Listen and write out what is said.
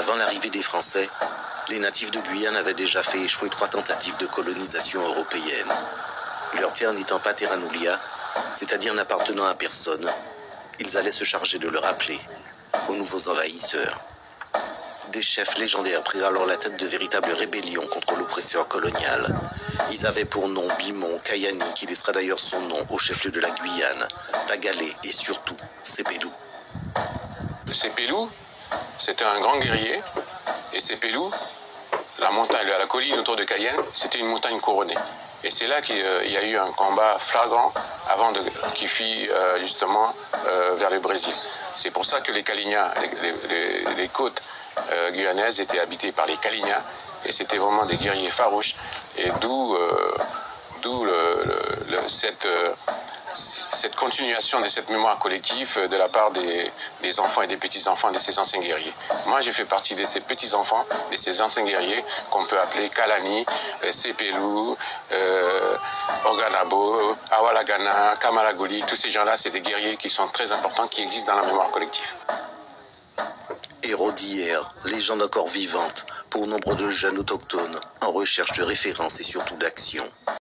Avant l'arrivée des Français, les natifs de Guyane avaient déjà fait échouer 3 tentatives de colonisation européenne. Leur terre n'étant pas terra nullius, c'est-à-dire n'appartenant à personne, ils allaient se charger de le rappeler aux nouveaux envahisseurs. Des chefs légendaires prirent alors la tête de véritables rébellions contre l'oppresseur colonial. Ils avaient pour nom Bimon Kayani, qui laissera d'ailleurs son nom au chef-lieu de la Guyane, Tagalé et surtout Sépélou. Sépélou, c'était un grand guerrier, et Sépélou, la montagne, la colline autour de Cayenne, c'était une montagne couronnée. Et c'est là qu'il y a eu un combat flagrant avant qu'il fît justement vers le Brésil. C'est pour ça que les Kalignans, les côtes guyanaises étaient habitées par les Kalignans, et c'était vraiment des guerriers farouches, et d'où cette continuation de cette mémoire collective de la part des enfants et des petits-enfants de ces anciens guerriers. Moi, j'ai fait partie de ces petits-enfants, de ces anciens guerriers qu'on peut appeler Kalani, Sépélou, Organabo, Awalagana, Kamalagoli. Tous ces gens-là, c'est des guerriers qui sont très importants, qui existent dans la mémoire collective. Héros d'hier, légende encore vivante pour nombre de jeunes autochtones en recherche de références et surtout d'action.